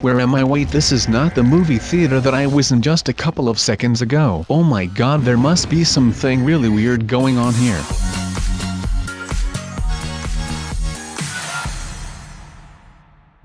Where am I? Wait, this is not the movie theater that I was in just a couple of seconds ago. Oh my god, there must be something really weird going on here.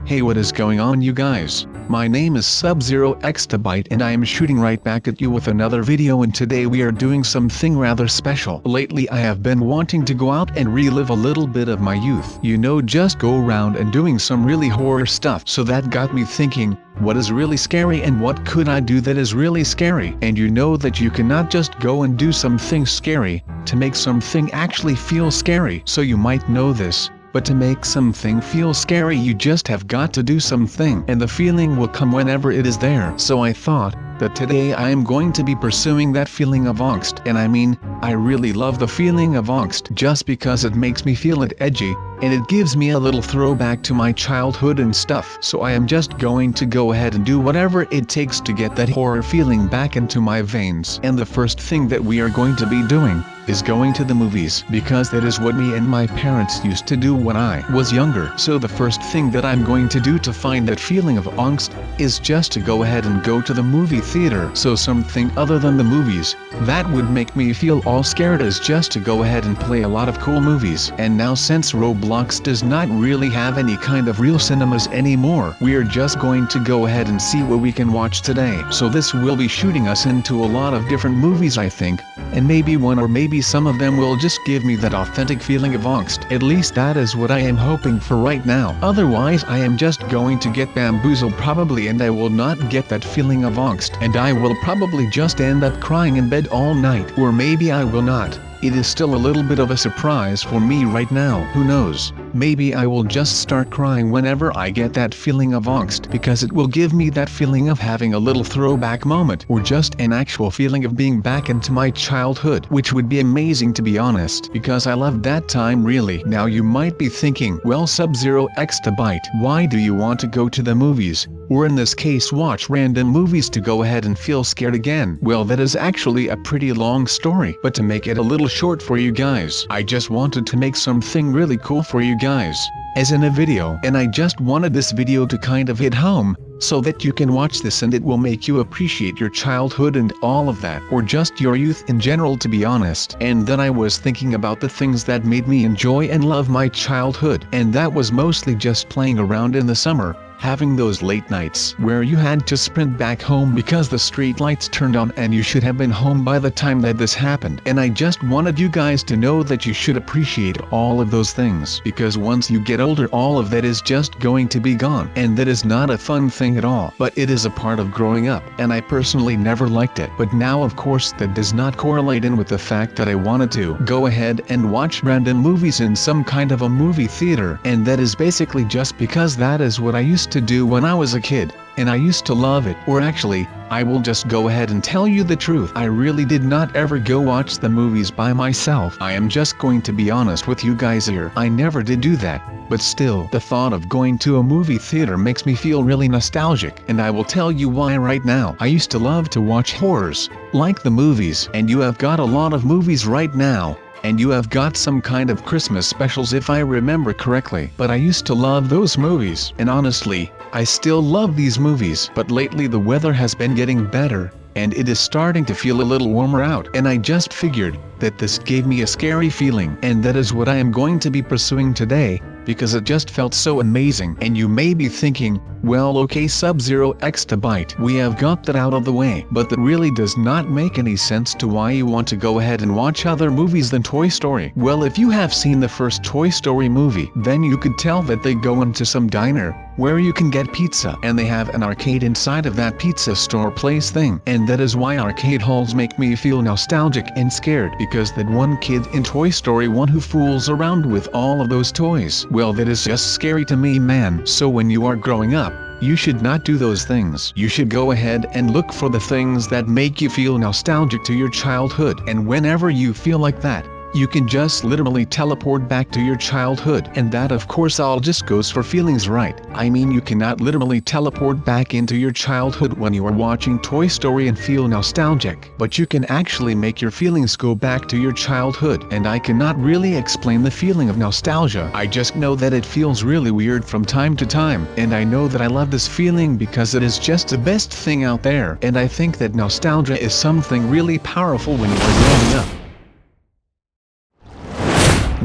Hey, what is going on, you guys? My name is SubZeroExtabyte and I am shooting right back at you with another video, and today we are doing something rather special. Lately I have been wanting to go out and relive a little bit of my youth. You know, just go around and doing some really horror stuff. So that got me thinking, what is really scary and what could I do that is really scary? And you know that you cannot just go and do something scary to make something actually feel scary. So you might know this. But to make something feel scary, you just have got to do something, and the feeling will come whenever it is there. So I thought that today I am going to be pursuing that feeling of angst. And I mean, I really love the feeling of angst just because it makes me feel it edgy, and it gives me a little throwback to my childhood and stuff. So I am just going to go ahead and do whatever it takes to get that horror feeling back into my veins. And the first thing that we are going to be doing is going to the movies, because that is what me and my parents used to do when I was younger. So the first thing that I'm going to do to find that feeling of angst is just to go ahead and go to the movie theater. So something other than the movies that would make me feel all scared is just to go ahead and play a lot of cool movies. And now, since Roblox does not really have any kind of real cinemas anymore, we are just going to go ahead and see what we can watch today. So this will be shooting us into a lot of different movies, I think, and maybe one or maybe some of them will just give me that authentic feeling of angst. At least that is what I am hoping for right now. Otherwise I am just going to get bamboozled probably, and I will not get that feeling of angst, and I will probably just end up crying in bed all night. Or maybe I will not. It is still a little bit of a surprise for me right now. Who knows? Maybe I will just start crying whenever I get that feeling of angst, because it will give me that feeling of having a little throwback moment, or just an actual feeling of being back into my childhood, which would be amazing, to be honest, because I loved that time really. Now you might be thinking, well, SubZeroExtabyte, why do you want to go to the movies, or in this case watch random movies, to go ahead and feel scared again? Well, that is actually a pretty long story, but to make it a little short for you guys, I just wanted to make something really cool for you guys, as in a video, and I just wanted this video to kind of hit home, so that you can watch this and it will make you appreciate your childhood and all of that, or just your youth in general, to be honest. And then I was thinking about the things that made me enjoy and love my childhood, and that was mostly just playing around in the summer, having those late nights where you had to sprint back home because the street lights turned on and you should have been home by the time that this happened. And I just wanted you guys to know that you should appreciate all of those things, because once you get older all of that is just going to be gone, and that is not a fun thing at all, but it is a part of growing up, and I personally never liked it. But now of course that does not correlate in with the fact that I wanted to go ahead and watch random movies in some kind of a movie theater, and that is basically just because that is what I used to do when I was a kid, and I used to love it. Or actually, I will just go ahead and tell you the truth, I really did not ever go watch the movies by myself. I am just going to be honest with you guys here, I never did do that. But still, the thought of going to a movie theater makes me feel really nostalgic, and I will tell you why right now. I used to love to watch horrors, like the movies, and you have got a lot of movies right now. And you have got some kind of Christmas specials if I remember correctly. But I used to love those movies, and honestly, I still love these movies. But lately the weather has been getting better, and it is starting to feel a little warmer out, and I just figured that this gave me a scary feeling, and that is what I am going to be pursuing today, because it just felt so amazing. And you may be thinking, well, okay, SubZeroExtabyte, we have got that out of the way, but that really does not make any sense to why you want to go ahead and watch other movies than Toy Story. Well, if you have seen the first Toy Story movie, then you could tell that they go into some diner where you can get pizza, and they have an arcade inside of that pizza store place thing. And that is why arcade halls make me feel nostalgic and scared, because that one kid in Toy Story 1 who fools around with all of those toys, well, that is just scary to me, man. So when you are growing up, you should not do those things. You should go ahead and look for the things that make you feel nostalgic to your childhood, and whenever you feel like that, You can just literally teleport back to your childhood, and that of course all just goes for feelings, right? I mean, you cannot literally teleport back into your childhood when you are watching Toy Story and feel nostalgic, but you can actually make your feelings go back to your childhood, and I cannot really explain the feeling of nostalgia. I just know that it feels really weird from time to time, and I know that I love this feeling because it is just the best thing out there, and I think that nostalgia is something really powerful when you are growing up.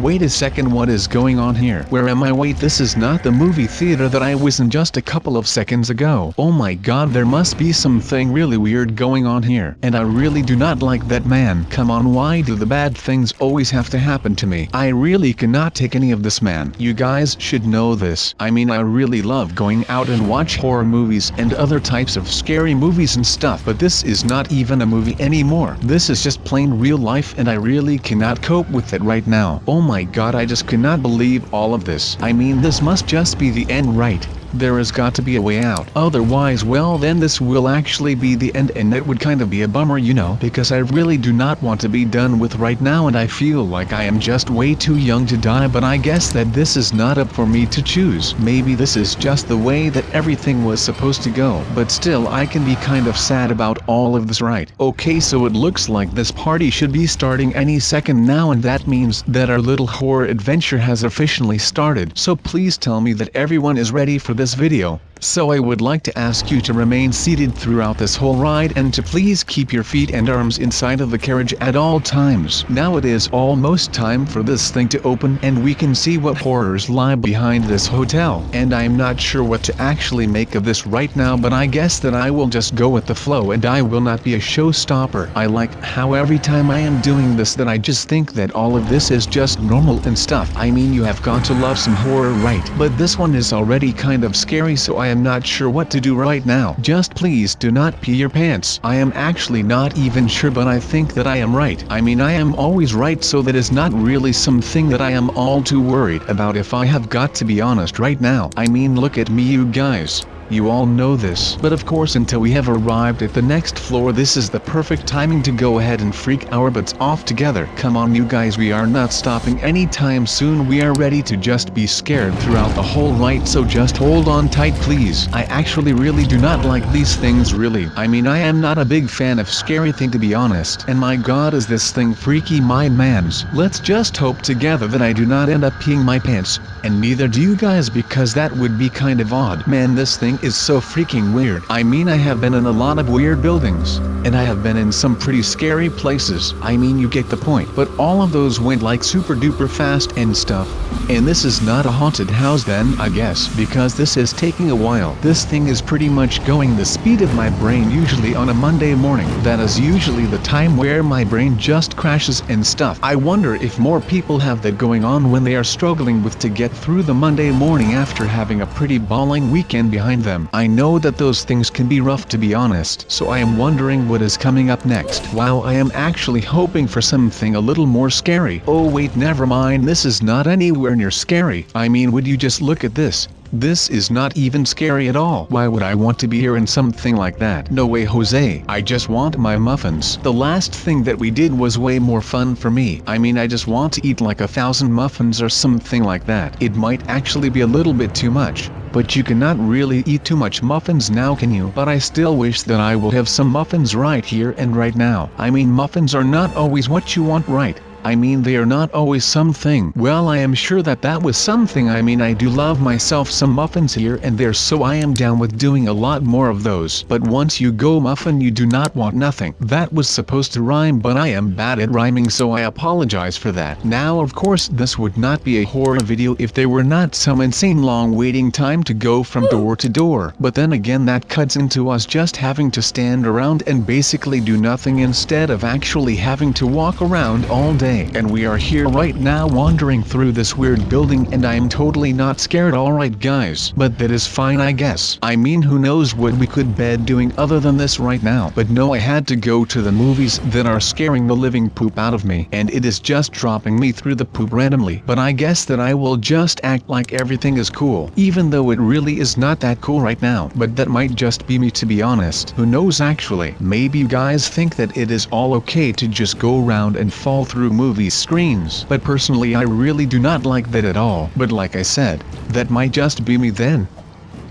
Wait a second, what is going on here? Where am I? Wait, this is not the movie theater that I was in just a couple of seconds ago. Oh my god, there must be something really weird going on here. And I really do not like that man. Come on, why do the bad things always have to happen to me? I really cannot take any of this, man. You guys should know this. I mean, I really love going out and watch horror movies and other types of scary movies and stuff, but this is not even a movie anymore. This is just plain real life, and I really cannot cope with it right now. Oh my god, I just cannot believe all of this. I mean, this must just be the end, right? There has got to be a way out. Otherwise, well then this will actually be the end, and it would kind of be a bummer, you know, because I really do not want to be done with right now, and I feel like I am just way too young to die, but I guess that this is not up for me to choose. Maybe this is just the way that everything was supposed to go, but still I can be kind of sad about all of this, right? Okay, so it looks like this party should be starting any second now, and that means that our little horror adventure has officially started. So please tell me that everyone is ready for this video. So I would like to ask you to remain seated throughout this whole ride, and to please keep your feet and arms inside of the carriage at all times. Now it is almost time for this thing to open, and we can see what horrors lie behind this hotel. And I'm not sure what to actually make of this right now, but I guess that I will just go with the flow, and I will not be a showstopper. I like how every time I am doing this that I just think that all of this is just normal and stuff. I mean, you have got to love some horror, right? But this one is already kind of scary, so I am not sure what to do right now. Just please do not pee your pants. I am actually not even sure, but I think that I am right. I mean, I am always right, so that is not really something that I am all too worried about, if I have got to be honest right now. I mean, look at me, you guys. You all know this, but of course until we have arrived at the next floor, this is the perfect timing to go ahead and freak our butts off together. Come on you guys, we are not stopping anytime soon. We are ready to just be scared throughout the whole ride, so just hold on tight please. I actually really do not like these things, really. I mean, I am not a big fan of scary thing, to be honest, and my god is this thing freaky, my mans. Let's just hope together that I do not end up peeing my pants, and neither do you guys, because that would be kind of odd. Man, this thing is so freaking weird. I mean, I have been in a lot of weird buildings, and I have been in some pretty scary places. I mean, you get the point. But all of those went like super duper fast and stuff. And this is not a haunted house then, I guess, because this is taking a while. This thing is pretty much going the speed of my brain usually on a Monday morning. That is usually the time where my brain just crashes and stuff. I wonder if more people have that going on when they are struggling with to get through the Monday morning after having a pretty balling weekend behind them. I know that those things can be rough, to be honest, so I am wondering what is coming up next. Wow, I am actually hoping for something a little more scary. Oh wait, never mind, this is not anywhere near scary. I mean, would you just look at this? This is not even scary at all. Why would I want to be here in something like that? No way, Jose. I just want my muffins. The last thing that we did was way more fun for me. I mean, I just want to eat like 1,000 muffins or something like that. It might actually be a little bit too much, but you cannot really eat too much muffins now, can you? But I still wish that I will have some muffins right here and right now. I mean, muffins are not always what you want, right? I mean, they are not always something. Well, I am sure that that was something. I mean, I do love myself some muffins here and there, so I am down with doing a lot more of those. But once you go muffin, you do not want nothing. That was supposed to rhyme, but I am bad at rhyming, so I apologize for that. Now, of course, this would not be a horror video if there were not some insane long waiting time to go from door to door. But then again, that cuts into us just having to stand around and basically do nothing instead of actually having to walk around all day. And we are here right now wandering through this weird building, and I am totally not scared. Alright guys, but that is fine, I guess. I mean, who knows what we could be doing other than this right now. But no, I had to go to the movies that are scaring the living poop out of me, and it is just dropping me through the poop randomly. But I guess that I will just act like everything is cool, even though it really is not that cool right now. But that might just be me, to be honest. Who knows actually? Maybe you guys think that it is all okay to just go around and fall through movie screens. But personally I really do not like that at all. But like I said, that might just be me then.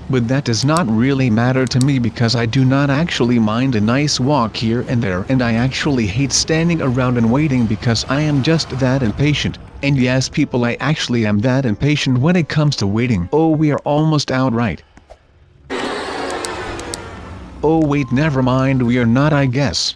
But that does not really matter to me because I do not actually mind a nice walk here and there, and I actually hate standing around and waiting because I am just that impatient. And yes people, I actually am that impatient when it comes to waiting. Oh, we are almost out, right? Oh wait, never mind, we are not, I guess.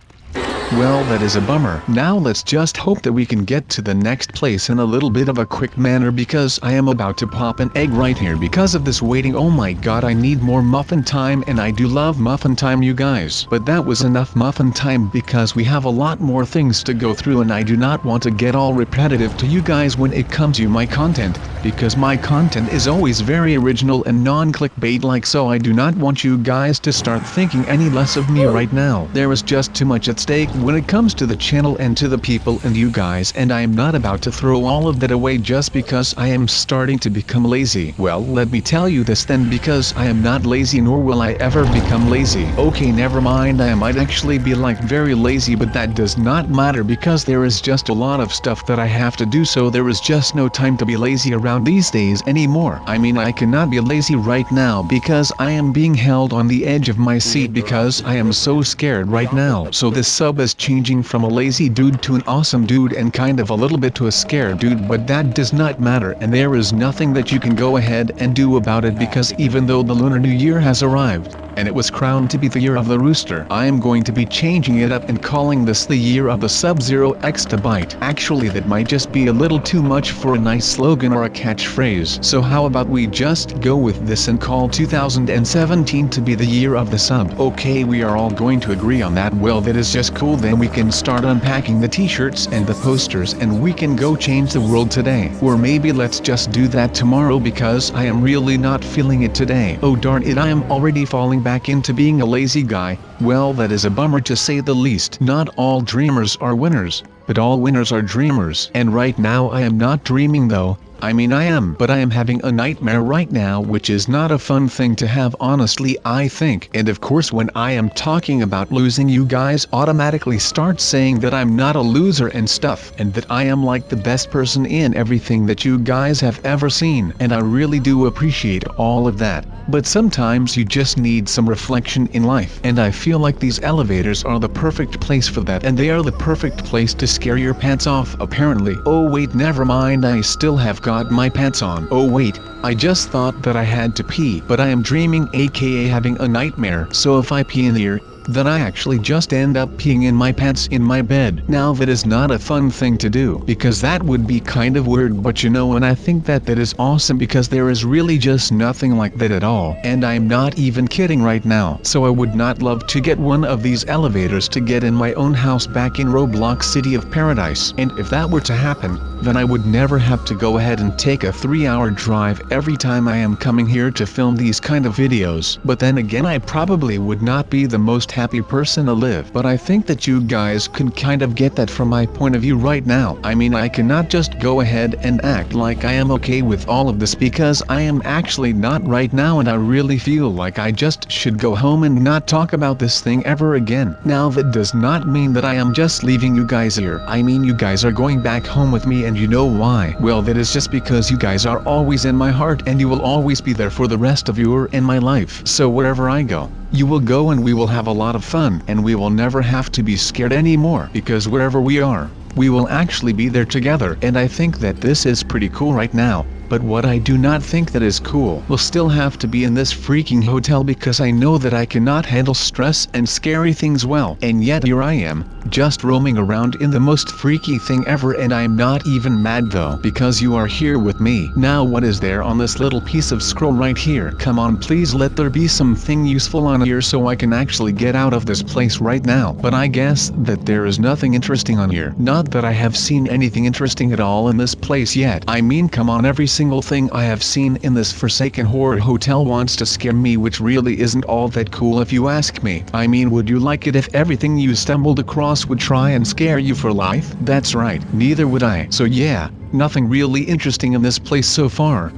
Well, that is a bummer. Now let's just hope that we can get to the next place in a little bit of a quick manner because I am about to pop an egg right here because of this waiting. Oh my god, I need more muffin time, and I do love muffin time, you guys. But that was enough muffin time because we have a lot more things to go through, and I do not want to get all repetitive to you guys when it comes to my content, because my content is always very original and non-clickbait like, so I do not want you guys to start thinking any less of me right now. There is just too much at stake when it comes to the channel and to the people and you guys, and I am not about to throw all of that away just because I am starting to become lazy. Well, let me tell you this then, because I am not lazy, nor will I ever become lazy. Okay, never mind, I might actually be like very lazy, but that does not matter because there is just a lot of stuff that I have to do, so there is just no time to be lazy around these days anymore. I mean, I cannot be lazy right now because I am being held on the edge of my seat because I am so scared right now. So this sub is changing from a lazy dude to an awesome dude and kind of a little bit to a scared dude, but that does not matter, and there is nothing that you can go ahead and do about it because even though the Lunar New Year has arrived, and it was crowned to be the year of the rooster, I am going to be changing it up and calling this the year of the SubZeroExtabyte. Actually, that might just be a little too much for a nice slogan or a catchphrase, so how about we just go with this and call 2017 to be the year of the sub? Okay, we are all going to agree on that. Well, that is just cool. Then we can start unpacking the t-shirts and the posters, and we can go change the world today. Or maybe let's just do that tomorrow because I am really not feeling it today. Oh darn it, I am already falling back into being a lazy guy. Well, that is a bummer to say the least. Not all dreamers are winners, but all winners are dreamers. And right now I am not dreaming though. I mean I am, but I am having a nightmare right now, which is not a fun thing to have, honestly, I think. And of course when I am talking about losing, you guys automatically start saying that I'm not a loser and stuff, and that I am like the best person in everything that you guys have ever seen, and I really do appreciate all of that. But sometimes you just need some reflection in life, and I feel like these elevators are the perfect place for that, and they are the perfect place to scare your pants off, apparently. Oh wait, never mind, I still have got my pants on. Oh wait, I just thought that I had to pee, but I am dreaming, aka having a nightmare, so if I pee in here, then I actually just end up peeing in my pants in my bed. Now that is not a fun thing to do, because that would be kind of weird, but you know, and I think that is awesome because there is really just nothing like that at all, and I'm not even kidding right now. So I would not love to get one of these elevators to get in my own house back in Roblox City of Paradise, and if that were to happen, then I would never have to go ahead and take a 3-hour drive every time I am coming here to film these kind of videos. But then again, I probably would not be the most happy person alive. But I think that you guys can kind of get that from my point of view right now. I mean, I cannot just go ahead and act like I am okay with all of this because I am actually not right now, and I really feel like I just should go home and not talk about this thing ever again. Now that does not mean that I am just leaving you guys here. I mean, you guys are going back home with me, and you know why? Well, that is just because you guys are always in my heart, and you will always be there for the rest of your and my life. So wherever I go, you will go, and we will have a lot of fun, and we will never have to be scared anymore, because wherever we are, we will actually be there together. And I think that this is pretty cool right now. But what I do not think that is cool will still have to be in this freaking hotel, because I know that I cannot handle stress and scary things well. And yet here I am, just roaming around in the most freaky thing ever, and I'm not even mad though, because you are here with me. Now what is there on this little piece of scroll right here? Come on, please let there be something useful on here so I can actually get out of this place right now. But I guess that there is nothing interesting on here. Not that I have seen anything interesting at all in this place yet. I mean, come on, every single thing I have seen in this forsaken horror hotel wants to scare me, which really isn't all that cool if you ask me. I mean, would you like it if everything you stumbled across would try and scare you for life? That's right, neither would I. So yeah, nothing really interesting in this place so far.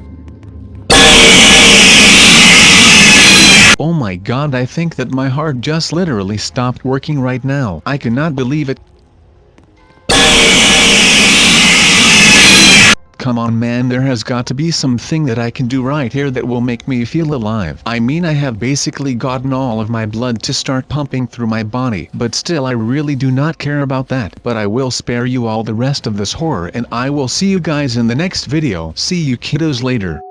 Oh my god, I think that my heart just literally stopped working right now. I cannot believe it. Come on man, there has got to be something that I can do right here that will make me feel alive. I mean, I have basically gotten all of my blood to start pumping through my body, but still I really do not care about that. But I will spare you all the rest of this horror, and I will see you guys in the next video. See you kiddos later.